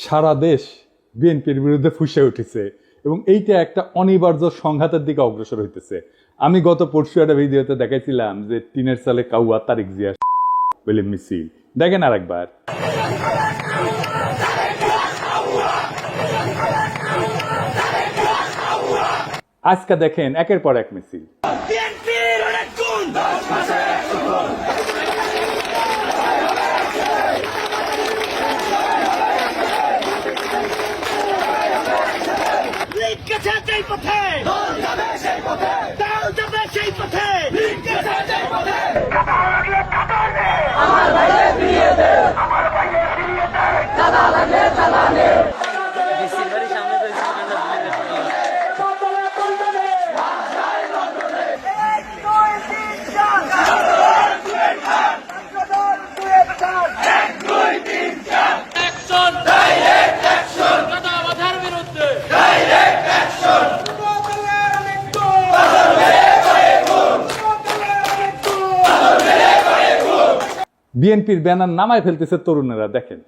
সারা দেশ বিএনপির বিরুদ্ধে ফুঁসে উঠেছে এবং এইটা একটা অনিবার্য সংঘাতের দিকে অগ্রসর হইতেছে। আমি গত পরশু একটা ভিডিওতে দেখাইছিলাম যে টিনের সালে কাউয়া তারিক জিয়া বলে মিছিল, দেখেন আরেকবার। আজকে দেখেন একের পর এক মিছিল। বিএনপির ব্যানার নামায় ফেলতেছে তরুণেরা, দেখেন।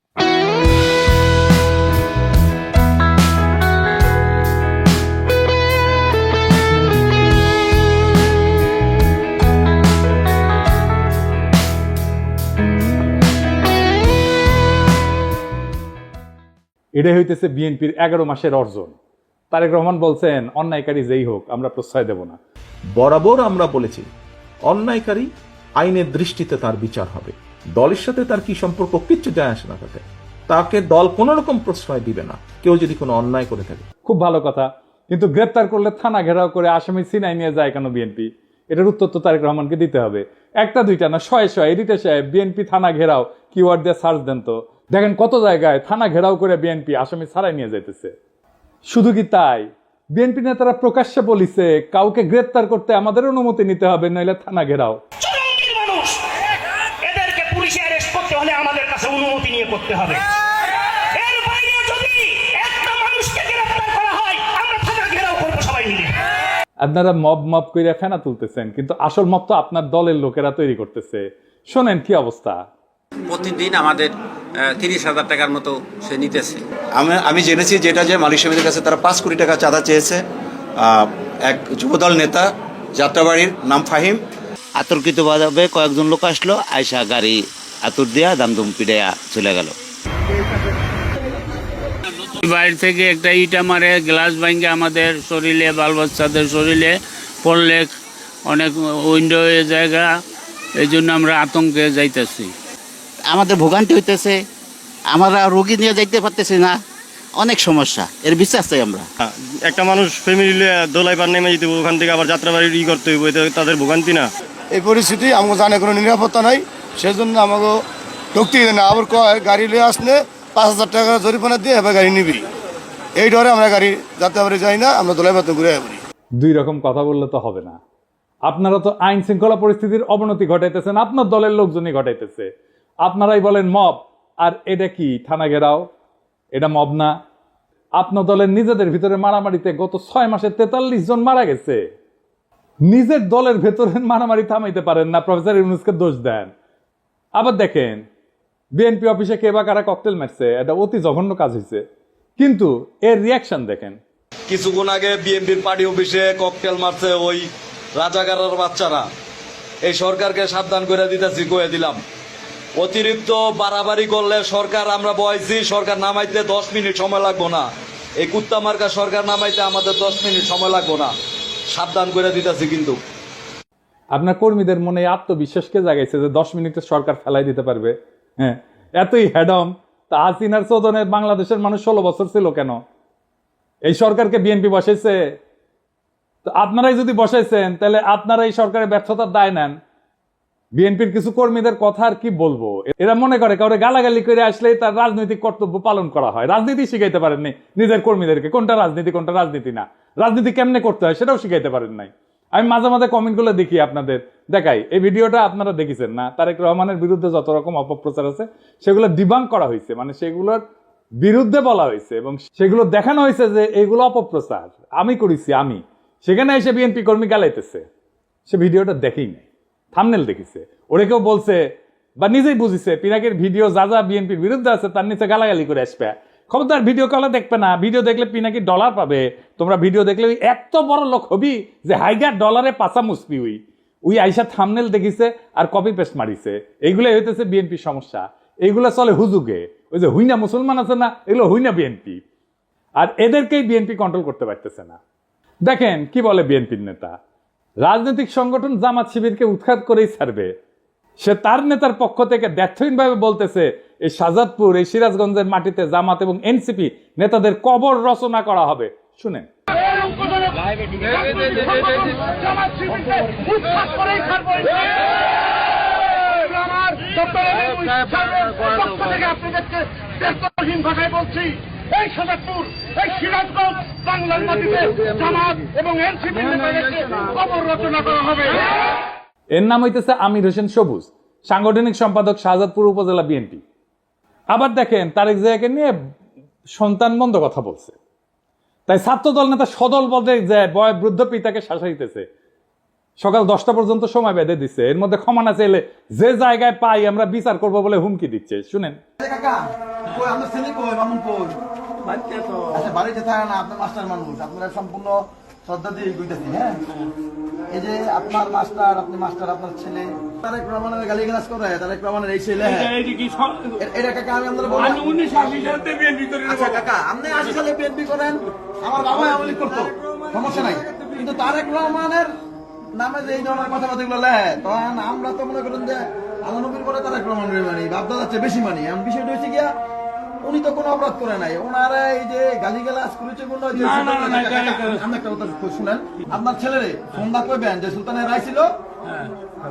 এটাই হইতেছে বিএনপির 11 মাসের অর্জন। তারেক রহমান বলছেন, অন্যায়কারী যেই হোক আমরা প্রশ্রয় দেব না। বরাবর আমরা বলেছি অন্যায়কারী আইনের দৃষ্টিতে তার বিচার হবে। দলের সাথে তার কি সম্পর্ক কিচ্ছু যায় আসে না, তাকে দল কোন রকম প্রশ্রয় দিবে না কেউ যদি কোনো অন্যায় করে থাকে। খুব ভালো কথা, কিন্তু গ্রেপ্তার করলে থানা ঘেরাও করে আসামি সিনাই নিয়ে যায় কেন বিএনপি? এটার উত্তর তো তারেক রহমানকে দিতে হবে। একটা দুইটা না, শয়ে শয়ে এডিটর সাহেব বিএনপি থানা ঘেরাও কিওয়ার্ড দিয়ে সার্চ দেন তো, দেখেন কত জায়গায় থানা ঘেরাও করে বিএনপি আসামি ছাড়াই নিয়ে যাইতেছে। শুধু কি তাই, বিএনপি নেতারা প্রকাশ্যে বলিছে কাউকে গ্রেপ্তার করতে আমাদের অনুমতি নিতে হবে, নইলে থানা ঘেরাও। আমাদের কাছে অনুমতি নিয়ে করতে হবে। এর বাইরে যদি একটা মানুষকে গ্রেফতার করা হয় আমরা থানা ঘেরাও করব সবাই মিলে। আপনারা মব কইরা ফেনা তুলতেছেন, কিন্তু আসল মব তো আপনার দলের লোকেরা তৈরি করতেছে। শোনেন কি অবস্থা। প্রতিদিন আমাদের 30,000 টাকার মতো সে নিতেছে। আমি জেনেছি যেটা যে মালিক সমিতির কাছে তারা 5 কোটি টাকা চাঁদা চেয়েছে। এক যুবদল নেতা যাত্রাবাড়ির নাম ফাহিম, আতর্কিতভাবে কয়েকজন লোক আসলো, আয়সা গাড়ি আতুর দিয়া দামদুম পিড়াইয়া চলে গেল। বাইরে থেকে একটা ইটা মারে, গ্লাস ভাঙ্গে আমাদের শরীরে, বাল বাচ্চাদের শরীরে পড়লে অনেক উইন্ডো জায়গা, এই জন্য আমরা আতঙ্কে যাইতেছি। আমাদের ভোগান্তি হইতেছে, আমরা রোগী নিয়ে যাইতে পারতেছি না, অনেক সমস্যা। এর বিশ্বাস চাই আমরা। একটা মানুষ ফ্যামিলি দোলাই পার নেমে যেতে ওখান থেকে আবার যাত্রাবাড়ি করতে হইব, তাদের ভোগান্তি না। এই পরিস্থিতি আমাকে জানে কোনো নিরাপত্তা নাই, সেজন্য আমাকে ঢুকতে না। আবার কয় গাড়ি লিয়ে আসলে 5,000 টাকা জরিমানা দিয়ে এবার গাড়ি নিবি, এই ডরে আমরা গাড়ি যাত্রাবাড়ি যাই না, আমরা দোলাই পাত ঘুরে আসবি। দুই রকম কথা বললে তো হবে না। আপনারা তো আইন শৃঙ্খলা পরিস্থিতির অবনতি ঘটাইতেছেন, আপনার দলের লোকজনই ঘটাইতেছে। আপনারাই বলেন মব, আর এটা কি থানা ঘেরাও? এটা মব না। আপনার দলের নিজেদের ভিতরে মারামারিতে গত 6 মাসে 43 জন মারা গেছে। নিজের দলের ভেতরে মারামারি থামাইতে পারেন না, প্রফেসর ইউনূসকে দোষ দেন। আবার দেখেন বিএনপি অফিসে কে বা কারা ককটেল মারছে, এটা অতি জঘন্য কাজ হয়েছে, কিন্তু এর রিয়াকশন দেখেন। কিছুক্ষণ আগে বিএনপির পার্টি অফিসে ককটেল মারছে ওই রাজাকারের বাচ্চারা। এই সরকারকে সাবধান করে দিতেছি, কয়ে দিলাম অতিরিক্ত বাড়াবাড়ি করলে সরকার, আমরা বয়সি সরকার নামাইতে 10 মিনিট সময় লাগবো না। এই কুত্তা মার্কা সরকার নামাইতে আমাদের 10 মিনিট সময় লাগবো না, সাবধান করে দিতেছি। কিন্তু আপনার কর্মীদের মনে আত্মবিশ্বাসকে জাগাইছে যে 10 মিনিটে সরকার ফেলাই দিতে পারবে। হ্যাঁ, এতই হেডম। তা হাসিনার চোদনে বাংলাদেশের মানুষ 16 বছর ছিল কেন? এই সরকারকে বিএনপি বসাইছে। তো আপনারাই যদি বসাইছেন, তাহলে আপনারা এই সরকারের ব্যর্থতার দায় নেন। বিএনপির কিছু কর্মীদের কথা আর কি বলবো, এরা মনে করে কাউরে গালাগালি করে আসলেই তার রাজনৈতিক কর্তব্য পালন করা হয়। রাজনীতি শিখাইতে পারেননি নিজের কর্মীদেরকে, কোনটা রাজনীতি কোনটা রাজনীতি না, রাজনীতি কেমনে করতে হয় সেটাও শিখাইতে পারেন নাই। আমি মাঝে মাঝে কমেন্টগুলো দেখি, আপনাদের দেখাই। এই ভিডিওটা আপনারা দেখেছেন না? তারেক রহমানের বিরুদ্ধে যত রকম অপপ্রচার আছে সেগুলো ডিবাঙ্ক করা হয়েছে, মানে সেগুলোর বিরুদ্ধে বলা হয়েছে এবং সেগুলো দেখানো হয়েছে যে এগুলো অপপ্রচার আমি করেছি। আমি সেখানে এসে বিএনপি কর্মী গালাইতেছে, সে ভিডিওটা দেখেই নাই, থাম্বনেল দেখিছে। ওরে কেউ বলছে বা নিজেই বুঝিছে পিনাকের ভিডিও যা যা বিএনপির বিরুদ্ধে আছে তার নিচে গালাগালি করে আসবে, খবরদার ভিডিও কলে দেখবে না, ভিডিও দেখলে পিনাকি ডলার পাবে। তোমরা ভিডিও দেখলে ওই এত বড় লোক হবি যে হাইগার ডলারে পাচা মুসবি ওই আইসা থামনেল দেখিছে আর কপি পেস্ট মারিছে। এইগুলাই হইতেছে বিএনপির সমস্যা। এইগুলা চলে হুজুগে। ওই যে হুইনা মুসলমান আছে না, এগুলো হুইনা বিএনপি। আর এদেরকেই বিএনপি কন্ট্রোল করতে পারতেছে না। দেখেন কি বলে বিএনপির নেতা, রাজনৈতিক সংগঠন জামাত শিবিরকে উৎখাত করেই ছাড়বে। সে তার নেতার পক্ষ থেকে ব্যর্থহীনভাবে বলতেছে এই শাহজাদপুর, এই সিরাজগঞ্জের মাটিতে জামাত এবং এনসিপি নেতাদের কবর রচনা করা হবে। শুনেন, এই শাহজাদপুর, এই সিরাজগঞ্জ, বাংলার মাটিতে জামাত এবং এনসিপি নেতাদেরকে কবর রচনা করা হবে। এর নাম হইতেছে আমির হোসেন সবুজ, সাংগঠনিক সম্পাদক শাহজাদপুর উপজেলা বিএনপি। আবার দেখেন তারেক জিয়াকে নিয়ে সন্তান বন্ধ কথা বলছে, তাই ছাত্রদল নেতা সদল বদলে যায় বয় বৃদ্ধ পিতাকে শাসাইতেছে। সকাল 10টা পর্যন্ত সময় বেঁধে দিচ্ছে। এর মধ্যে ক্ষমা না চাইলে যে জায়গায় পাই আমরা বিচার করব বলে হুমকি দিচ্ছে। শুনেন, বাড়িতে থাকে না, আপনার মাস্টার মানুষ, আপনারা সম্পূর্ণ শ্রদ্ধা দিয়ে বুঝতেছি। হ্যাঁ, এই যে আপনার মাস্টার, আপনি মাস্টার, আপনার ছেলে তারেক রহমানের গালিগালাজ করে, তারেক রহমানের এই ছেলে, এটা কাকা আমি আপনারা বলবো। আচ্ছা কাকা, আপনি 80 সালে বিএনপি করেন, আমার বাবা আওয়ামী লীগ করতো, সমস্যা নাই, কিন্তু তারেক রহমানের নামে যে এই ধরনের কথাবার্তাগুলো লেয়, তখন আমরা তো মনে করেন যে আল্লাহ নবীর পরে তারেক রহমানের মানি, বাপদাদার চেয়ে বেশি মানি। এখন বিষয়টা হচ্ছে গিয়া উনি তো কোনো অপরাধ করে নাই, ওনারা এই যে গালিগালাজ করেছে বললো। আমি একটা কথা শুনেন, আপনার ছেলেরে সন্ধ্যা কইবেন যে সুলতানের রায় ছিল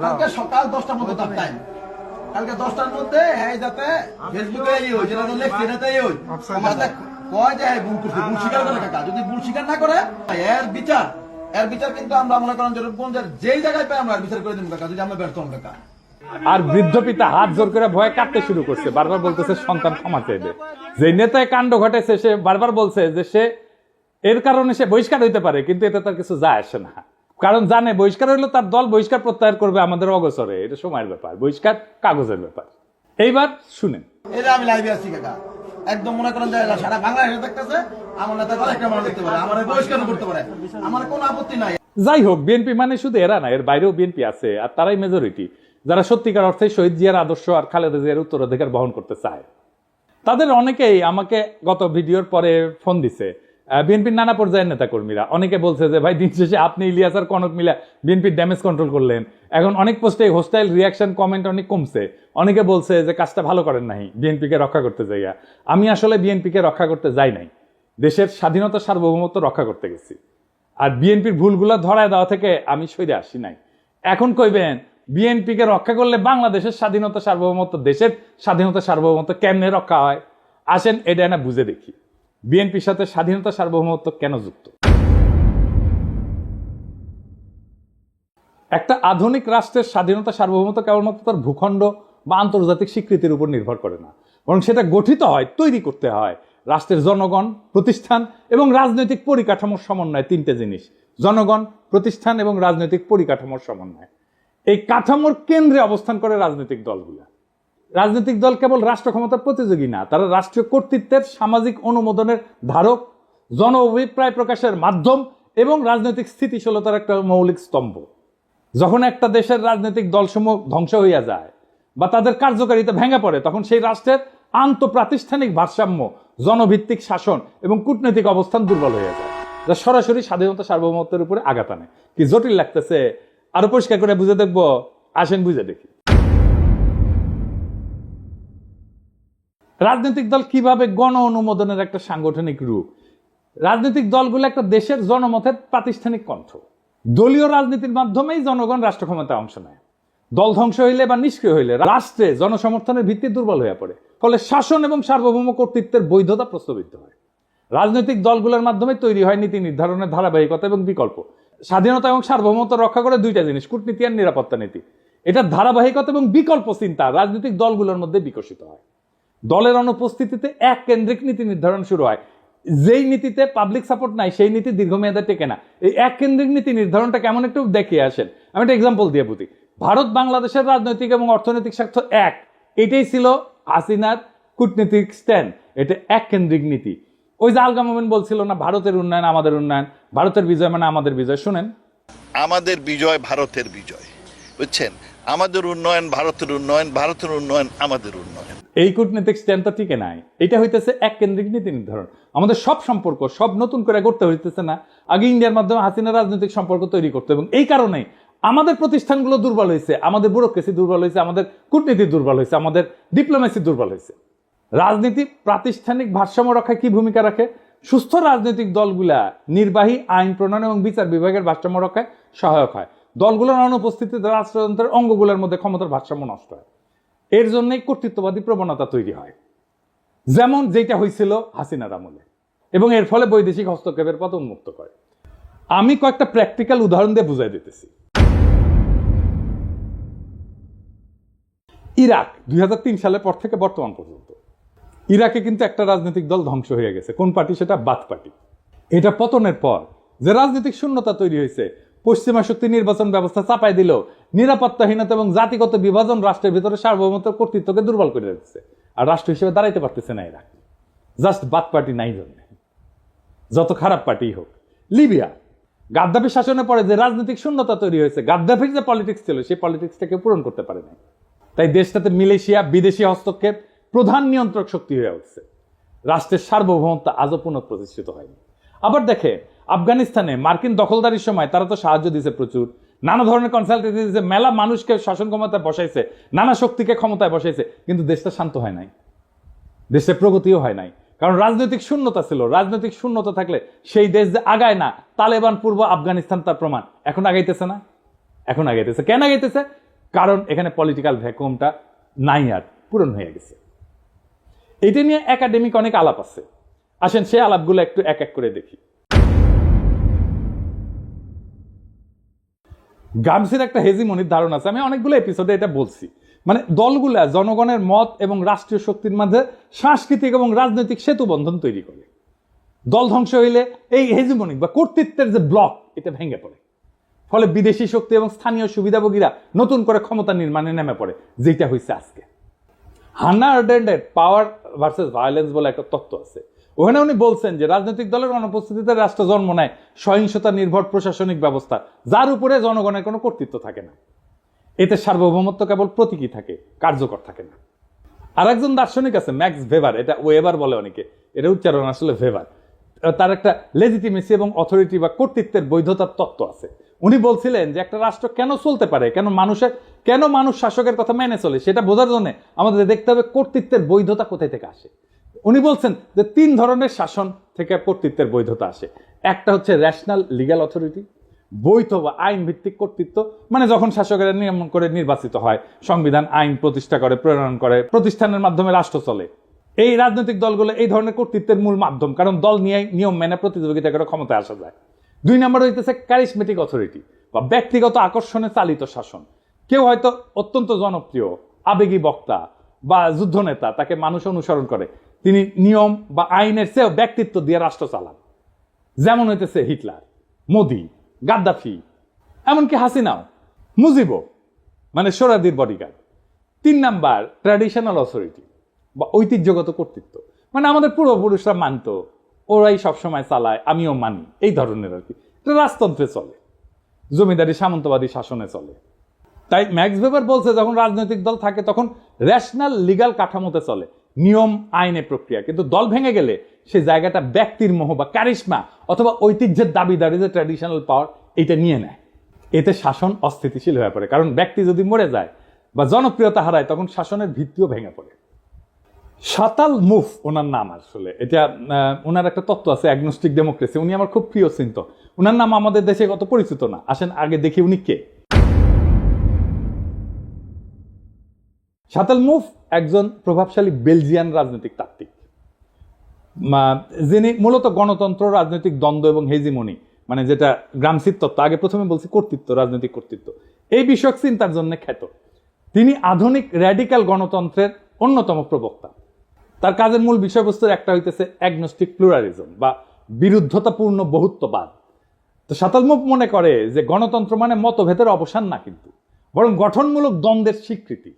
কালকে সকাল 10টার মধ্যে তার টাইম, কালকে 10টার মধ্যে হ্যাঁ যাতে ফেসবুকে যেটা লেখছে এটাতে কয় যে ভুল করছে, ভুল স্বীকার করে কাকা। যদি ভুল স্বীকার না করে এর বিচার কিন্তু আমরা মনে করেন যেই জায়গায় পাই আমরা বিচার করে দিব কাকা, যদি আমরা ব্যর্থ হন কাকা। আর বৃদ্ধ পিতা হাত জোর করে ভয়ে কাঁদতে শুরু করছে, বারবার বলতেছে সন্তান ক্ষমা চাইবে। যে নেতায় কাণ্ড ঘটেছে সে বারবার বলছে যে সে এর কারণে সে বহিষ্কার হইতে পারে, কিন্তু এতে তার কিছু যায় আসে না, কারণ জানে বহিষ্কার হইলে তার দল বহিষ্কার প্রত্যাহার করবে আমাদের অগোচরে। এটা সময়ের ব্যাপার, বহিষ্কার কাগজের ব্যাপার। এইবার শুনেন, এটা আমি লাইভে আসছি কাকা, একদম মনে করেন যে সারা বাংলাদেশে দেখতেছে আমার নেতা একটা মানুষ দেখতে পারে, আমার বহিষ্কার করতে পারে, আমার কোনো আপত্তি নাই। যাই হোক, বিএনপি মানে শুধু এরা না, এর বাইরেও বিএনপি আছে, আর তারাই মেজরিটি যারা সত্যিকার অর্থে শহীদ জিয়ার আদর্শ আর খালেদা জিয়ার উত্তরাধিকার বহন করতে চায়। তাদের অনেকেই আমাকে গত ভিডিওর পরে ফোন দিছে, বিএনপির নানা পর্যায়ের নেতাকর্মীরা। অনেকে বলছে যে ভাই দিন শেষে আপনি ইলিয়াস আর কনক মিলা বিএনপির ড্যামেজ কন্ট্রোল করলেন। এখন অনেক পোস্টে হোস্টাইল রিয়াকশন কমেন্ট অনেক কমছে। অনেকে বলছে যে কাজটা ভালো করেন নাই, বিএনপিকে রক্ষা করতে যাইয়া। আমি আসলে বিএনপিকে রক্ষা করতে যাই নাই, দেশের স্বাধীনতা সার্বভৌমত্ব রক্ষা করতে গেছি। আর বিএনপির ভুলগুলো ধরায় দেওয়া থেকে আমি সরে আসি নাই। এখন কইবেন বিএনপিকে রক্ষা করলে বাংলাদেশের স্বাধীনতা সার্বভৌমত্ব, দেশের স্বাধীনতা সার্বভৌমত্ব কেমনে রক্ষা হয়? আসেন এটা না বুঝে দেখি বিএনপির সাথে স্বাধীনতা সার্বভৌমত্ব কেন যুক্ত। একটা আধুনিক রাষ্ট্রের স্বাধীনতা সার্বভৌমত্ব কেবলমাত্র তার ভূখণ্ড বা আন্তর্জাতিক স্বীকৃতির উপর নির্ভর করে না, বরং সেটা গঠিত হয়, তৈরি করতে হয় রাষ্ট্রের জনগণ, প্রতিষ্ঠান এবং রাজনৈতিক পরিকাঠামোর সমন্বয়। তিনটে জিনিস: জনগণ, প্রতিষ্ঠান এবং রাজনৈতিক পরিকাঠামোর সমন্বয়। এই কাঠামোর কেন্দ্রে অবস্থান করে রাজনৈতিক দলগুলা। রাজনৈতিক দল কেবল রাষ্ট্র ক্ষমতার প্রতিযোগী না, তারা রাষ্ট্রীয় কর্তৃত্বের সামাজিক অনুমোদনের ধারক, জন অভিপ্রায় প্রকাশের মাধ্যম এবং রাজনৈতিক স্থিতিশীলতার একটা মৌলিক স্তম্ভ। যখন একটা দেশের রাজনৈতিক দলসমূহ ধ্বংস হইয়া যায় বা তাদের কার্যকারিতা ভেঙে পড়ে, তখন সেই রাষ্ট্রের আন্তঃপ্রাতিষ্ঠানিক ভারসাম্য, জনভিত্তিক শাসন এবং কূটনৈতিক অবস্থান দুর্বল হয়ে যায়, যা সরাসরি স্বাধীনতা সার্বভৌমত্বের উপরে আঘাত আনে। কি জটিল লাগতেছে? আরো পরিষ্কার করে বুঝে দেখবো? আসেন বুঝে দেখি। রাজনৈতিক দল কিভাবে গণ অনুমোদনের একটা সাংগঠনিক রূপ। রাজনৈতিক দলগুলো একটা দেশের জনমতের প্রাতিষ্ঠানিক কণ্ঠ। দলীয় রাজনীতির মাধ্যমেই জনগণ রাষ্ট্র ক্ষমতায় অংশ নেয়। দল ধ্বংস হইলে বা নিষ্ক্রিয় হইলে রাষ্ট্রে জনসমর্থনের ভিত্তি দুর্বল হয়ে পড়ে, ফলে শাসন এবং সার্বভৌম কর্তৃত্বের বৈধতা প্রশ্নবিদ্ধ হয়। রাজনৈতিক দলগুলোর মাধ্যমে তৈরি হয় নীতি নির্ধারণের ধারাবাহিকতা এবং বিকল্প। স্বাধীনতা এবং সার্বভৌমত্ব রক্ষা করে দুইটা জিনিস: কূটনীতি আর নিরাপত্তা নীতি। এটার ধারাবাহিকতা এবং বিকল্প চিন্তা রাজনৈতিক দলগুলোর মধ্যে বিকশিত হয়। দলের অনুপস্থিতিতে এক কেন্দ্রিক নীতি নির্ধারণ শুরু হয়। যেই নীতিতে পাবলিক সাপোর্ট নাই সেই নীতি দীর্ঘমেয়াদে টেকে না। এই এক কেন্দ্রিক নীতি নির্ধারণটা কেমন একটু দেখিয়ে আসেন। আমি একটা এক্সাম্পল দিয়ে বুঝি। ভারত বাংলাদেশের রাজনৈতিক এবং অর্থনৈতিক স্বার্থ এক, এটাই ছিল হাসিনার কূটনীতিক স্ট্যান্ড, এটা এককেন্দ্রিক নীতি। ওই যে আলগা মোমেন বলছিল না, ভারতের উন্নয়ন আমাদের উন্নয়ন, ভারতের বিজয় মানে আমাদের বিজয়। শুনেন, আমাদের বিজয় ভারতের বিজয়, বুঝছেন? আমাদের উন্নয়ন ভারতের উন্নয়ন, ভারতের উন্নয়ন আমাদের উন্নয়ন। এই কূটনীতিক স্ট্যান্ড তো টিকে নাই। এটা হইতেছে এককেন্দ্রিক নীতি নির্ধারণ। আমাদের সব সম্পর্ক সব নতুন করে করতে হইতেছে না, আগে ইন্ডিয়ার মাধ্যমে হাসিনা রাজনৈতিক সম্পর্ক তৈরি করতে, এবং এই কারণে আমাদের প্রতিষ্ঠানগুলো দুর্বল হয়েছে, আমাদের ব্যুরোক্রেসি দুর্বল হয়েছে, আমাদের কূটনীতি দুর্বল হয়েছে, আমাদের ডিপ্লোমেসি দুর্বল হয়েছে। রাজনীতি প্রাতিষ্ঠানিক ভারসাম্য রক্ষায় কি ভূমিকা রাখে? সুস্থ রাজনৈতিক দলগুলা নির্বাহী, আইন প্রণয়ন এবং বিচার বিভাগের ভারসাম্য রক্ষায় সহায়ক হয়। দলগুলোর অনুপস্থিতিতে রাষ্ট্রযন্ত্রের অঙ্গগুলোর মধ্যে ক্ষমতার ভারসাম্য নষ্ট হয়। এর জন্যই কর্তৃত্ববাদী প্রবণতা তৈরি হয়, যেমন যেটা হয়েছিল হাসিনার আমলে, এবং এর ফলে বৈদেশিক হস্তক্ষেপের পথ উন্মুক্ত করে। আমি কয়েকটা প্র্যাকটিক্যাল উদাহরণ দিয়ে বুঝাই দিতেছি। ইরাক 2003 সালের পর থেকে বর্তমান পর্যন্ত ইরাকে কিন্তু একটা রাজনৈতিক দল ধ্বংস হয়ে গেছে। কোন পার্টি? সেটা বাথ পার্টি। এটা পতনের পর যে রাজনৈতিক শূন্যতা তৈরি হয়েছে, পশ্চিমা শক্তি নির্বাচন ব্যবস্থা চাপাই দিল, নিরাপত্তাহীনতা এবং জাতিগত বিভাজন রাষ্ট্রের ভিতরে সার্বভৌমত্ব কর্তৃত্বকে দুর্বল করে দিচ্ছে, আর রাষ্ট্র হিসেবে দাঁড়াইতে পারতেছে না ইরাক। জাস্ট বাথ পার্টি নাই জন্য, যত খারাপ পার্টি হোক। লিবিয়া গাদ্দাফি শাসনের পরে যে রাজনৈতিক শূন্যতা তৈরি হয়েছে, গাদ্দাফির যে পলিটিক্স ছিল সেই পলিটিক্সটাকে পূরণ করতে পারে না। তাই দেশটাতে মিলেশিয়া, বিদেশি হস্তক্ষেপ প্রধান নিয়ন্ত্রক শক্তি হয়ে উঠছে। রাষ্ট্রের সার্বভৌমত্ব আজও পুনঃপ্রতিষ্ঠিত হয়নি। আবার দেখে আফগানিস্তানে মার্কিন দখলদারির সময় তারা তো সাহায্য দিয়েছে প্রচুর, নানা ধরনের কনসালটেন্সি দিয়েছে, মেলা মানুষকে শাসন ক্ষমতায় বসাইছে, নানা শক্তিকে ক্ষমতায় বসাইছে, কিন্তু দেশটা শান্ত হয় নাই, দেশে প্রগতিও হয় নাই, কারণ রাজনৈতিক শূন্যতা ছিল। রাজনৈতিক শূন্যতা থাকলে সেই দেশ যে আগায় না, তালেবান পূর্ব আফগানিস্তান তার প্রমাণ। এখন আগাইতেছে না, এখন আগাইতেছে। কেন আগাইতেছে? কারণ এখানে পলিটিক্যাল ভ্যাকুয়ামটা নাই, আর পূরণ হয়ে গেছে। এটা নিয়ে একাডেমিক অনেক আলাপ আছে, আসেন সেই আলাপগুলো একটু এক এক করে দেখি। গামসির একটা হেজিমনির ধারণা আছে, আমি অনেকগুলো এপিসোডে এটা বলছি। মানে দলগুলা জনগণের মত এবং রাষ্ট্রীয় শক্তির মাঝে সাংস্কৃতিক এবং রাজনৈতিক সেতু বন্ধন তৈরি করে। দল ধ্বংস হইলে এই হেজিমনিক বা কর্তৃত্বের যে ব্লক, এটা ভেঙে পড়ে। ফলে বিদেশি শক্তি এবং স্থানীয় সুবিধাভোগীরা নতুন করে ক্ষমতা নির্মাণে নেমে পড়ে, যেটা হয়েছে আজকে। হান্না আরেন্ডের পাওয়ার ভার্সেস ভায়োলেন্স বলে একটা তত্ত্ব আছে। ওখানে উনি বলছেন যে রাজনৈতিক দলের অনুপস্থিতিতে রাষ্ট্র জন্ম নেয় সহিংসতা নির্ভর প্রশাসনিক ব্যবস্থা, যার উপরে জনগণের কোনো কর্তৃত্ব থাকে না। এতে সার্বভৌমত্ব কেবল প্রতীকী থাকে, কার্যকর থাকে না। আর একজন দার্শনিক আছে ম্যাক্স ভেবার, এটা ওয়েবার বলে অনেকে, এটা উচ্চারণ আসলে ভেবার। তার একটা লেজিটিমেসি এবং অথরিটি বা কর্তৃত্বের বৈধতার তত্ত্ব আছে। উনি বলছিলেন যে একটা রাষ্ট্র কেন চলতে পারে, কেন মানুষ শাসকের কথা মেনে চলে, সেটা বোঝার জন্য আমাদের দেখতে হবে কর্তৃত্বের বৈধতা কোথায় থেকে আসে। উনি বলছেন যে 3 ধরনের শাসন থেকে কর্তৃত্বের বৈধতা আসে। একটা হচ্ছে ন্যাশনাল লিগ্যাল অথরিটি, বৈধ বা আইন ভিত্তিক কর্তৃত্ব, মানে যখন শাসকেরা নিয়ম করে নির্বাচিত হয়, সংবিধান আইন প্রতিষ্ঠা করে, প্রণয়ন করে, প্রতিষ্ঠানের মাধ্যমে রাষ্ট্র চলে। এই রাজনৈতিক দলগুলো এই ধরনের কর্তৃত্বের মূল মাধ্যম, কারণ দল নিয়ে নিয়ম মেনে প্রতিযোগিতা করে ক্ষমতায় আসা যায়। 2 নম্বর হইতেছে ক্যারিসমেটিক অথরিটি বা ব্যক্তিগত আকর্ষণে চালিত শাসন। কেউ হয়তো অত্যন্ত জনপ্রিয়, আবেগী বক্তা বা যুদ্ধনেতা, তাকে মানুষ অনুসরণ করে, তিনি নিয়ম বা আইনের চেয়েও ব্যক্তিত্ব দিয়ে রাষ্ট্র চালান। যেমন হইতেছে হিটলার, মোদি, গাদ্দাফি, এমনকি হাসিনাও, মুজিবও, মানে সোহরাওয়ার্দীর বডিগার্ড। 3 নাম্বার ট্র্যাডিশনাল অথরিটি বা ঐতিহ্যগত কর্তৃত্ব, মানে আমাদের পূর্বপুরুষরা মানত, ওরাই সবসময় চালায়, আমিও মানি, এই ধরনের আর কি। এটা রাজতন্ত্রে চলে, জমিদারি সামন্তবাদী শাসনে চলে। তাই ম্যাক্স ভেবার বলছে যখন রাজনৈতিক দল থাকে তখন রেশনাল লিগ্যাল কাঠামোতে চলে, নিয়ম আইনের প্রক্রিয়া। কিন্তু দল ভেঙে গেলে সেই জায়গাটা ব্যক্তির মোহ বা ক্যারিশমা অথবা ঐতিহ্যের দাবিদারি, যে ট্র্যাডিশনাল পাওয়ার, এটা নিয়ে নেয়। এতে শাসন অস্থিতিশীল হয়ে পড়ে, কারণ ব্যক্তি যদি মরে যায় বা জনপ্রিয়তা হারায় তখন শাসনের ভিত্তিও ভেঙে পড়ে। শাতাল মুফ ওনার নাম, আসলে এটা ওনার একটা তত্ত্ব আছে অ্যাগনস্টিক ডেমোক্রেসি। উনি আমার খুব প্রিয় চিন্তক। ওনার নাম আমাদের দেশে কত পরিচিত না, আসেন আগে দেখি উনি কে। শাতাল মুফ একজন প্রভাবশালী বেলজিয়ান রাজনৈতিক তাত্ত্বিক, যিনি মূলত গণতন্ত্র, রাজনৈতিক দ্বন্দ্ব এবং হেজিমনি, মানে যেটা গ্রামসির তত্ত্ব, আগে প্রথমে বলছি কর্তৃত্ব, রাজনৈতিক কর্তৃত্ব, এই বিষয়ক চিন্তার জন্য খ্যাত। তিনি আধুনিক র্যাডিক্যাল গণতন্ত্রের অন্যতম প্রবক্তা। তার কাজের মূল বিষয়বস্তুর একটা হইতেছে অ্যাগনস্টিক প্লুরালিজম বা বিরুদ্ধতাপূর্ণ বহুত্ববাদ। তো শাতাল মুফ মনে করে যে গণতন্ত্র মানে মতভেদের অবসান না, কিন্তু বরং গঠনমূলক দ্বন্দ্বের স্বীকৃতি।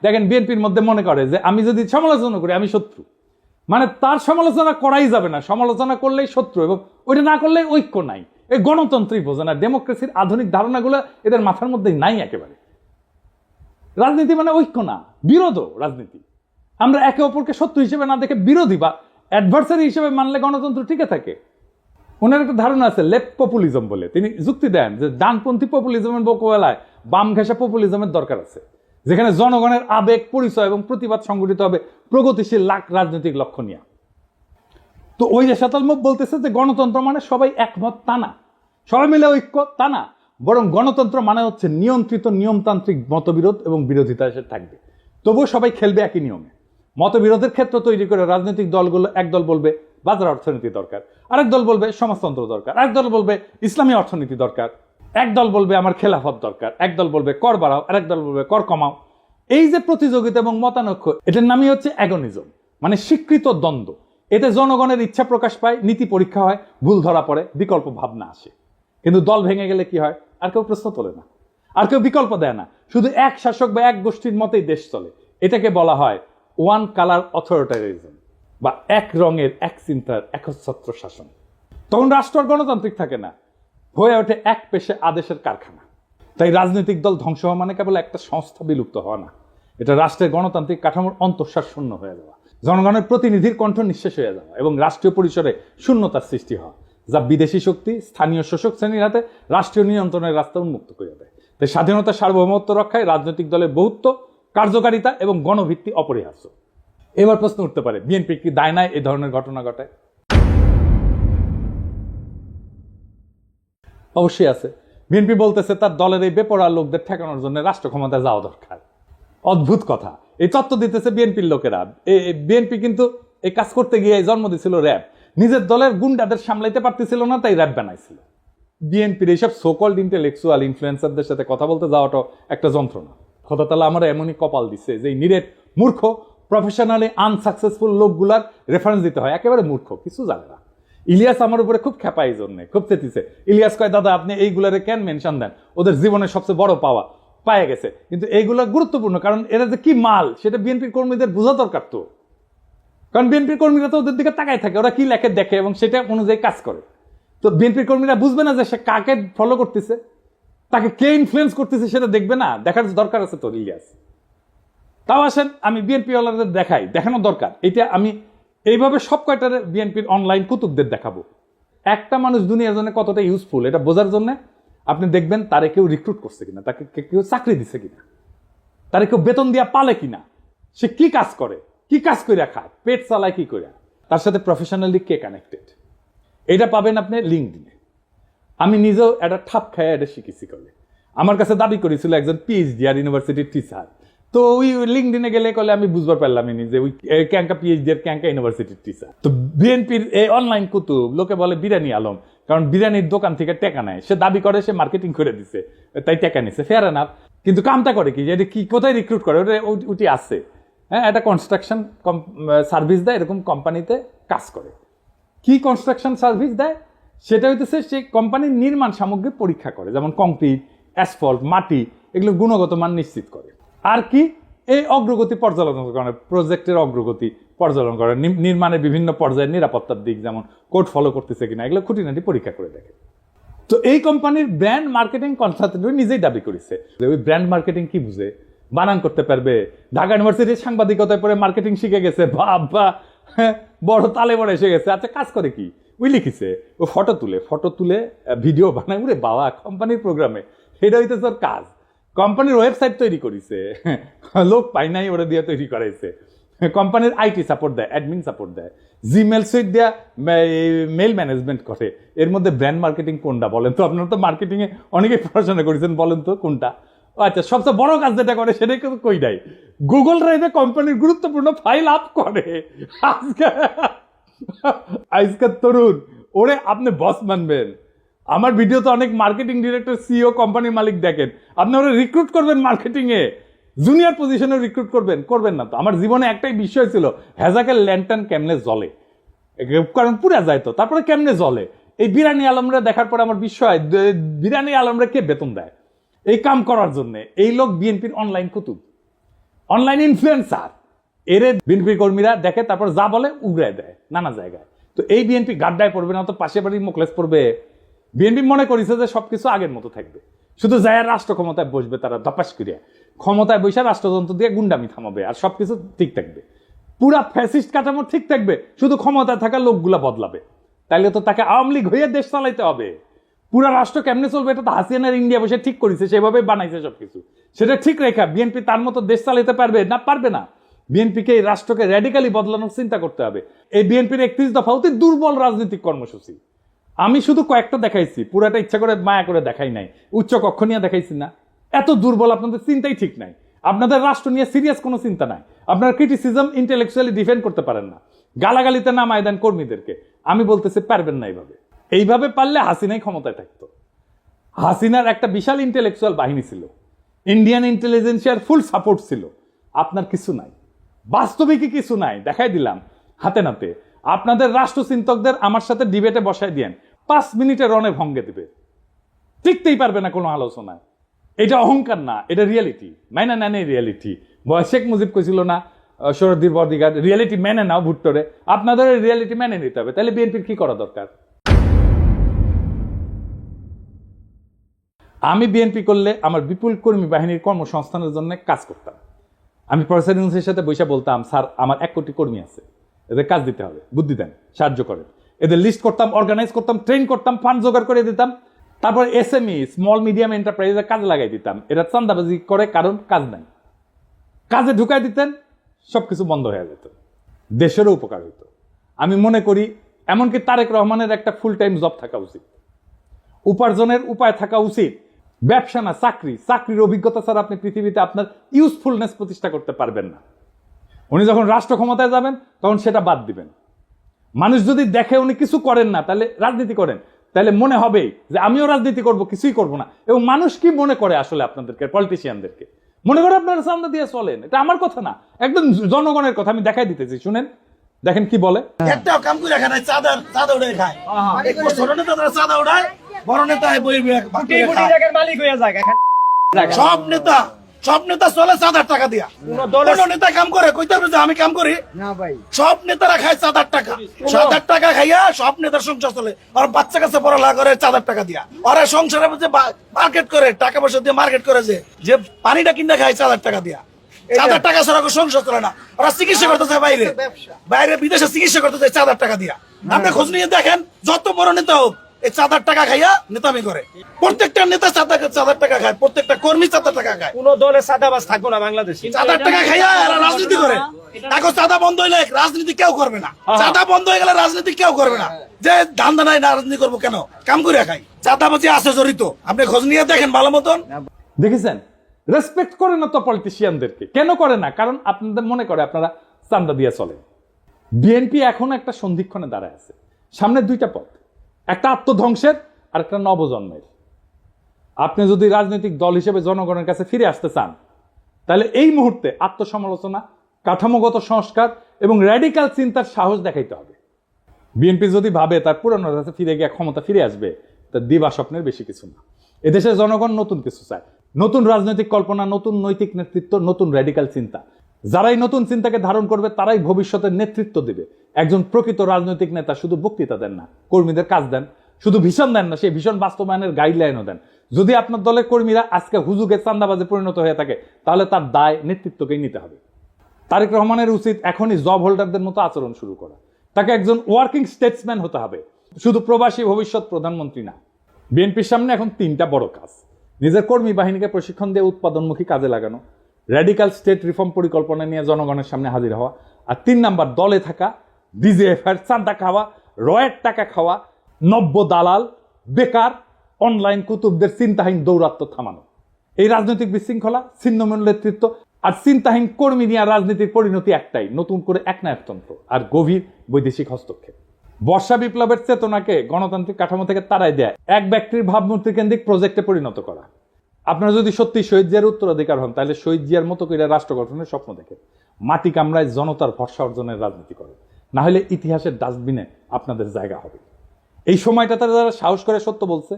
দেখেন বিএনপির মধ্যে মনে করে যে আমি যদি সমালোচনা করি আমি শত্রু, মানে তার সমালোচনা করাই যাবে না, সমালোচনা করলেই শত্রু, এবং ওইটা না করলে ঐক্য নাই। এই গণতন্ত্রই বোঝে না, ডেমোক্রেসির আধুনিক ধারণাগুলো এদের মাথার মধ্যে নাই একেবারে। রাজনীতি মানে ঐক্য না, বিরোধ রাজনীতি। আমরা একে অপরকে শত্রু হিসেবে না দেখে বিরোধী বা অ্যাডভার্সারি হিসেবে মানলে গণতন্ত্র টিকে থাকে। ওনার একটা ধারণা আছে লেফট পপুলিজম বলে, তিনি যুক্তি দেন যে ডানপন্থী পপুলিজমের মোকাবেলায় বাম ঘেঁষা পপুলিজমের দরকার আছে, যেখানে জনগণের আবেগ, পরিচয় এবং প্রতিবাদ সংগঠিত হবে প্রগতিশীল রাজনৈতিক লক্ষ্য নিয়ে। তো ওই যে শতালমুখ বলতেছে যে গণতন্ত্র মানে সবাই একমত তা না, সবাই মিলে ঐক্য তা না, বরং গণতন্ত্র মানে হচ্ছে নিয়ন্ত্রিত নিয়মতান্ত্রিক মতবিরোধ এবং বিরোধিতা এসে থাকবে, তবুও সবাই খেলবে একই নিয়মে। মতবিরোধের ক্ষেত্র তৈরি করে রাজনৈতিক দলগুলো, এক দল বলবে বাজার অর্থনীতি দরকার, আরেক দল বলবে সমাজতন্ত্র দরকার, আরেক দল বলবে ইসলামী অর্থনীতি দরকার, এক দল বলবে আমার খেলাফত দরকার, এক দল বলবে কর বাড়াও, আরেক দল বলবে কর কমাও। এই যে প্রতিযোগিতা এবং মতানৈক্য, এটার নামই হচ্ছে অ্যাগনিজম, মানে স্বীকৃত দ্বন্দ্ব। এতে জনগণের ইচ্ছা প্রকাশ পায়, নীতি পরীক্ষা হয়, ভুল ধরা পড়ে, বিকল্প ভাবনা আসে। কিন্তু দল ভেঙে গেলে কি হয়? আর কেউ প্রশ্ন তোলে না, আর কেউ বিকল্প দেয় না, শুধু এক শাসক বা এক গোষ্ঠীর মতেই দেশ চলে। এটাকে বলা হয় ওয়ান কালার অথরিটারিজম, বা এক রঙের এক চিন্তার একচ্ছত্র শাসন। তখন রাষ্ট্র আর গণতান্ত্রিক থাকে না, হয়ে ওঠে এক পেশে আদেশের কারখানা। তাই রাজনৈতিক দল ধ্বংস হওয়া মানে কেবল একটা সংস্থা বিলুপ্ত হওয়া না, এটা রাষ্ট্রের গণতান্ত্রিক কাঠামোর অন্তঃসার শূন্য হয়ে যাওয়া, জনগণের প্রতিনিধির কণ্ঠ নিঃশেষ হয়ে যাওয়া এবং রাষ্ট্রীয় পরিসরে শূন্যতার সৃষ্টি হওয়া, যা বিদেশি শক্তি স্থানীয় শোষক শ্রেণীর হাতে রাষ্ট্রীয় নিয়ন্ত্রণের রাস্তা উন্মুক্ত করে দেয়। তাই স্বাধীনতা, সার্বভৌমত্ব রক্ষায় রাজনৈতিক দলের বহুত্ব, কার্যকারিতা এবং গণভিত্তি অপরিহার্য। এবার প্রশ্ন উঠতে পারে, বিএনপি কি দায় নাই এই ধরনের ঘটনা ঘটায়? অবশ্যই আছে। বিএনপি বলতেছে তার দলের এই বেপরোয়া লোকদের ঠেকানোর জন্য রাষ্ট্র ক্ষমতায় যাওয়া দরকার। অদ্ভুত কথা, এই তত্ত্ব দিতেছে বিএনপির লোকেরা। বিএনপি কিন্তু এই কাজ করতে গিয়ে জন্ম দিছিল র্যাব, নিজের দলের গুন্ডাদের সামলাইতে পারতেছিল না, তাই র্যাব বানাইছিল। বিএনপির এইসব সোকল্ড ইন্টেলেকচুয়াল ইনফ্লুয়েন্সারদের সাথে কথা বলতে যাওয়াটাও একটা যন্ত্রণা। খোদা তাআলা আমার এমনই কপাল দিচ্ছে যে নিরেট মূর্খ, প্রফেশনালি আনসাকসেসফুল লোকগুলার রেফারেন্স দিতে হয়, একেবারে মূর্খ, কিছু জানে না। ইলিয়াস আমার উপরে খুব খেপা, এই জন্য খুব চেতিছে। ইলিয়াস কয়, দাদা আপনি এইগুলারে কেন মেনশন দেন? ওদের জীবনের সবচেয়ে বড় পাওয়া পায়ে গেছে, কিন্তু এইগুলো গুরুত্বপূর্ণ, কারণ এরা যে কি মাল সেটা বিএনপির কর্মীদের বোঝা দরকার। তো কারণ বিএনপির কর্মীরা তো ওদের দিকে তাকায় থাকে, ওরা কি লেখে দেখে এবং সেটা অনুযায়ী কাজ করে। তো বিএনপির কর্মীরা বুঝবে না যে সে কাকে ফলো করতেছে, তাকে কে ইনফ্লুয়েন্স করতেছে, সেটা দেখবে না, দেখার দরকার আছে তো ইলিয়াস। তাও আসেন আমি বিএনপি ওয়ালাদের দেখানো দরকার, এটা আমি এইভাবে সব কয়টার বিএনপির অনলাইন কুতুবদের দেখাবো। একটা মানুষ দুনিয়ার জন্য কতটা ইউজফুল এটা বোঝার জন্য আপনি দেখবেন তারে কেউ রিক্রুট করছে কিনা, তাকে কেউ চাকরি দিচ্ছে কিনা, তারে কেউ বেতন দিয়া পালে কিনা, সে কি কাজ করে, কি কাজ করে খায়, পেট চালায় কি করে, তার সাথে প্রফেশনালি কে কানেক্টেড, এটা পাবেন আপনি লিঙ্কডইনে। আমি নিজেও একটা ঠাপ খায় এটা শিখেছি। করলে আমার কাছে দাবি করেছিল একজন পিএইচডি আর ইউনিভার্সিটির টিচার, তো ওই লিঙ্কডইনে গেলে কলে আমি বুঝবার পারলাম যে ওই ক্যাঙ্কা পিএইচডি আর ক্যাঙ্কা ইউনিভার্সিটির টিচার। তো বিএনপির এই অনলাইন কুতুব লোকে বলে বিরিয়ানি আলম, কারণ বিরিয়ানির দোকান থেকে টেকা নেয়, সে দাবি করে সে মার্কেটিং করে দিছে তাই টেকা নিছে, ফেয়ার এনাফ। কিন্তু কামটা করে কি, যে কি কোথায় রিক্রুট করে, ওটি আছে, হ্যাঁ, একটা কনস্ট্রাকশন সার্ভিস দেয়, এরকম কোম্পানিতে কাজ করে। কি কনস্ট্রাকশন সার্ভিস দেয় সেটা হইতেছে সে কোম্পানির নির্মাণ সামগ্রী পরীক্ষা করে, যেমন কংক্রিট, অ্যাসফল্ট, মাটি, এগুলো গুণগত মান নিশ্চিত করে। আর কি, এই অগ্রগতি পর্যালোচনা করে, প্রজেক্টের অগ্রগতি পর্যালোচনা করে, নির্মাণের বিভিন্ন পর্যায়ের নিরাপত্তার দিক, যেমন কোড ফলো করতেছে কিনা, এগুলো খুঁটিনাটি পরীক্ষা করে দেখে। তো এই কোম্পানির ব্র্যান্ড মার্কেটিং কনসালটেন্ট নিজেই দাবি করেছে যে ওই ব্র্যান্ড মার্কেটিং কি বুঝে, বানান করতে পারবে, ঢাকা ইউনিভার্সিটির সাংবাদিকতায় পরে মার্কেটিং শিখে গেছে, বাবা বড় তালে বড় এসে গেছে। আচ্ছা কাজ করে কি, ওই লিখিছে ও ফটো তুলে ভিডিও বানায়, উরে বাবা কোম্পানির প্রোগ্রামে, এটা হইতেছে ওর কাজ। কোম্পানির ওয়েবসাইট তৈরি করেছে, লোক পাই নাই, ওরা দিয়ে তৈরি করাইছে। কোম্পানির আইটি সাপোর্ট দেয়, অ্যাডমিন সাপোর্ট দেয়, জিমেল সুইট দেয়া মেল ম্যানেজমেন্ট করে। এর মধ্যে ব্র্যান্ড মার্কেটিং কোনটা বলেন তো? আপনারা তো মার্কেটিং এ অনেকে পড়াশোনা করেছেন, বলেন তো কোনটা? আচ্ছা, সবচেয়ে বড় কাজ যেটা করে সেটাই কিন্তু কই নাই, গুগল ড্রাইভে কোম্পানির গুরুত্বপূর্ণ ফাইল আপ করে। আজকের তরুণ ওরে আপনি বস মানবেন? আমার ভিডিও তো অনেক মার্কেটিং ডিরেক্টর, সিইও, কোম্পানির মালিক দেখেন, আপনি ওরা রিক্রুট করবেন মার্কেটিং এ, জুনিয়র পজিশনে রিক্রুট করবেন না তো। আমার জীবনে একটাই বিষয় ছিল, হ্যাজাকের ল্যান্টার্ন কেমনে জ্বলে, কারণ পুরা যায় তো, তারপরে কেমনে জ্বলে। এই বিরানি আলমরা দেখার পরে আমার বিষয়, বিরানি আলমরা কে বেতন দেয় এই কাম করার জন্য? এই লোক বিএনপির অনলাইন কুতুব। Online influencer. এর বিএনপি কর্মীরা দেখে, তারপর যা বলে উগড়ায় দেয় নানা জায়গায়। তো এই বিএনপি গাড্ডায় পড়বে না, তো পাশে বাড়ি মোকলেস পড়বে। বিএনপি মনে করেছে যে সবকিছু আগের মতো থাকবে, শুধু যায় রাষ্ট্র ক্ষমতায় বসবে তারা ধপাস করিয়া, ক্ষমতায় বসে রাষ্ট্রযন্ত্র দিয়ে গুন্ডামি থামাবে, আর সবকিছু ঠিক থাকবে, পুরা ফ্যাসিস্ট কাঠামো ঠিক থাকবে, শুধু ক্ষমতায় থাকা লোকগুলা বদলাবে। তাইলে তো তাকে আওয়ামী লীগ হয়ে দেশ চালাইতে হবে। পুরা রাষ্ট্র কেমনে চলবে এটা তো হাসিনার ইন্ডিয়া বসে ঠিক করেছে, সেভাবে বানাইছে সবকিছু। সেটা ঠিক রেখা বিএনপি তার মতো দেশ চালাইতে পারবে না? পারবে না। বিএনপিকে এই রাষ্ট্রকে র্যাডিক্যালি বদলানোর চিন্তা করতে হবে। এই বিএনপির 31 দফা অতি দুর্বল রাজনৈতিক কর্মসূচি। আমি শুধু কয়েকটা দেখাইছি, পুরাটা ইচ্ছা করে মায়া করে দেখাই নাই। উচ্চ কক্ষ নিয়ে দেখাইছি না? এত দুর্বল, আপনাদের চিন্তাই ঠিক নাই। আপনাদের রাষ্ট্র নিয়ে সিরিয়াস কোনো চিন্তা নাই। আপনারা ক্রিটিসিজম ইন্টেলেকচুয়ালি ডিফেন্ড করতে পারেন না। গালাগালিতে নামায় দেন কর্মীদেরকে। আমি বলতেছি পারবেন না এইভাবে। এইভাবে পারলে হাসিনাই ক্ষমতায় থাকতো। হাসিনার একটা বিশাল ইন্টেলেকচুয়াল বাহিনী ছিল, ইন্ডিয়ান ইন্টেলিজেন্সিয়ার ফুল সাপোর্ট ছিল। আপনার কিছু নাই, বাস্তবিকই কিছু নাই। দেখাই দিলাম হাতে নাতে। আপনাদের রাষ্ট্রচিন্তকদের আমার সাথে ডিবেটে বসায় দিয়েন, 5 মিনিটে রণে ভঙ্গে দিবে, টিকতেই পারবে না কোনো আলোচনায়। এটা অহংকার না, এটা রিয়েলিটি। মাইনা নেন এই রিয়েলিটি। শেখ মুজিব কইছিল না শরদ্দীর বদিগার, রিয়েলিটি মেনে নাও ভুট্টোরে। আপনাদের রিয়েলিটি মেনে নিতে হবে। তাহলে বিএনপির কি করা দরকার? আমি বিএনপি করলে আমার বিপুল কর্মী বাহিনীর কর্মসংস্থানের জন্য কাজ করতাম। আমি প্রফেসর ইউনূসের সাথে বসে বলতাম, স্যার আমার 1 কোটি কর্মী আছে, এদের কাজ দিতে হবে, বুদ্ধি দেন, সাহায্য করেন। এদের লিস্ট করতাম, অর্গানাইজ করতাম, ট্রেন করতাম, ফান্ড জোগাড় করে দিতাম। তারপর এসএমই স্মল মিডিয়াম এন্টারপ্রাইজে কাজে লাগাই দিতাম। এরা চান্দাবাজি করে, কারণ কাজ নাই। কাজে ঢুকাই দিতেন, সবকিছু বন্ধ হয়ে যেত, দেশেরও উপকার হইতো। আমি মনে করি এমনকি তারেক রহমানের একটা ফুল টাইম জব থাকা উচিত, উপার্জনের উপায় থাকা উচিত। ব্যবসা না চাকরি। চাকরির অভিজ্ঞতা ছাড়া আপনি পৃথিবীতে আপনার ইউজফুলনেস প্রতিষ্ঠা করতে পারবেন না। উনি যখন রাষ্ট্র ক্ষমতায় যাবেন তখন সেটা বাদ দিবেন। মানুষ যদি দেখে উনি কিছু করেন না, তাহলে রাজনীতি করেন, তাহলে মনে হবে যে আমিও রাজনীতি করব, কিছুই করব না। এবং মানুষ কি মনে করে আসলে আপনাদেরকে, পলিটিশিয়ানদেরকে মনে করে আপনারা চান্দা দিয়ে চলেন। এটা আমার কথা না, একদম জনগণের কথা। আমি দেখাই দিতেছি, শুনেন, দেখেন কি বলে। একটা কাম করে খায় চাঁদা উড়ে খায়, ছোট নেতা চাঁদা উড়ায়, বড় নেতা মালিক হয়ে যায়। সব নেতা চলে 7,000 টাকা দিয়া। কোন নেতা কাম করে কইতে পারবে যে আমি কাম করি না ভাই? সব নেতারা খায় 7,000 টাকা। 7,000 টাকা খাইয়া সব নেতার সংসার চলে। আর বাচ্চা কাছে পড়ালেখা করে 7,000 টাকা দিয়া। ওরা সংসারে যে মার্কেট করে, টাকা পয়সা দিয়ে মার্কেট করে, যে পানিটা কিনে খায় 7,000 টাকা দিয়া। 7,000 টাকা ছাড়া সংসার চলে না। ওরা চিকিৎসা করতে চায় বাইরে বিদেশে চিকিৎসা করতে চায় 7,000 টাকা দিয়া। আপনি খোঁজ নিয়ে দেখেন, যত বড় নেতা হোক এই 7,000 টাকা খাইয়া নেতামি করে। প্রত্যেকটা নেতা 7,000 টাকা খায়, প্রত্যেকটা কর্মী 7,000 টাকা খায়। কোন দলে সাদাবাজ থাকবো না বাংলাদেশে। 7,000 টাকা খাইয়া এরা রাজনীতি করে। এখন চাঁদা বন্ধ হইলে রাজনীতি কেউ করবে না। চাঁদা বন্ধ হয়ে গেলে রাজনীতি কেউ করবে না। যে ধান্দা নাই, না রাজনীতি করবো কেন? কাম করে খাই। চাঁদাবাজি আছে জড়িত, আপনি খোঁজ নিয়ে দেখেন ভালো মতন। দেখেছেন, রেসপেক্ট করে না তো পলিটিশিয়ানদেরকে। কেন করে না? কারণ আপনাদের মনে করে আপনারা চান্দা দিয়ে চলেন। বিএনপি এখন একটা সন্ধিক্ষণে দাঁড়ায় আছে। সামনে 2টা পথ, একটা আত্মধ্বংসের আর একটা নবজন্মের। আপনি যদি রাজনৈতিক দল হিসেবে জনগণের কাছে ফিরে আসতে চান, তাহলে এই মুহূর্তে আত্মসমালোচনা, কাঠামোগত সংস্কার এবং র্যাডিক্যাল চিন্তার সাহস দেখাইতে হবে। বিএনপি যদি ভাবে তার পুরনো কাছে ফিরে গিয়ে ক্ষমতা ফিরে আসবে, তার দিবা স্বপ্নের বেশি কিছু না। এদেশের জনগণ নতুন কিছু চায়, নতুন রাজনৈতিক কল্পনা, নতুন নৈতিক নেতৃত্ব, নতুন র্যাডিক্যাল চিন্তা। যারাই নতুন চিন্তাকে ধারণ করবে তারাই ভবিষ্যতের নেতৃত্ব দেবে। একজন প্রকৃত রাজনৈতিক নেতা শুধু বক্তৃতা দেন না, কর্মীদের কাজ দেন। শুধু ভীষণ দেন না, সেই ভীষণ বাস্তবায়নের গাইডলাইনও দেন। যদি আপনার দলের কর্মীরা আজকে হুজুগে চান্দাবাজে পরিণত হয়ে থাকে, তাহলে তার দায় নেতৃত্বকেই নিতে হবে। তারেক রহমানের উচিত এখনই জব হোল্ডারদের মতো আচরণ শুরু করা। তাকে একজন ওয়ার্কিং স্টেটসম্যান হতে হবে, শুধু প্রবাসী ভবিষ্যৎ প্রধানমন্ত্রী না। বিএনপির সামনে এখন 3টা বড় কাজ: নিজের কর্মী বাহিনীকে প্রশিক্ষণ দিয়ে উৎপাদনমুখী কাজে লাগানো, র্যাডিক্যাল স্টেট রিফর্ম পরিকল্পনা নিয়ে জনগণের সামনে হাজির হওয়া, আর 3 নাম্বার দলে থাকা ডিজিএফআই চাঁদা খাওয়া, রয়ের টাকা খাওয়া, নব্য দালাল, বেকার, অনলাইন কুতুবদের চিন্তাহীন দৌরাত্ম থামানো। এই রাজনৈতিক বিশৃঙ্খলা, ছিন্নমূল নেতৃত্ব আর চিন্তাহীন কর্মী নিয়ে রাজনীতির পরিণতি একটাই, নতুন করে একনায়কতন্ত্র আর গভীর বৈদেশিক হস্তক্ষেপ। বর্ষা বিপ্লবের চেতনাকে গণতান্ত্রিক কাঠামো থেকে তাড়াই দেয় এক ব্যক্তির ভাবমূর্তি কেন্দ্রিক প্রজেক্টে পরিণত করা। আপনারা যদি সত্যি শহীদ জিয়ার উত্তরাধিকার হন, তাহলে শহীদ জিয়ার মতো করে রাষ্ট্র গঠনের স্বপ্ন দেখেন, মাটি কামড়ায় জনতার ভরসা অর্জনের রাজনীতি করেন। না হলে ইতিহাসের ডাস্টবিনে আপনাদের জায়গা হবে। এই সময়টা তারা যারা সাহস করে সত্য বলছে,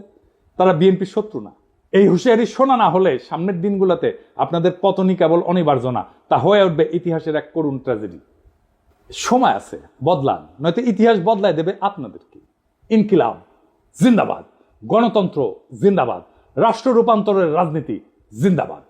তারা বিএনপির শত্রু না। এই হুঁশিয়ারি শোনা না হলে সামনের দিনগুলোতে আপনাদের পতনই কেবল অনিবার্য না, তা হয়ে উঠবে ইতিহাসের এক করুণ ট্র্যাজেডি। সময় আছে, বদলান, নয়তো ইতিহাস বদলায় দেবে আপনাদেরকে। ইনকিলাব জিন্দাবাদ, গণতন্ত্র জিন্দাবাদ, রাষ্ট্র রূপান্তরের রাজনীতি জিন্দাবাদ।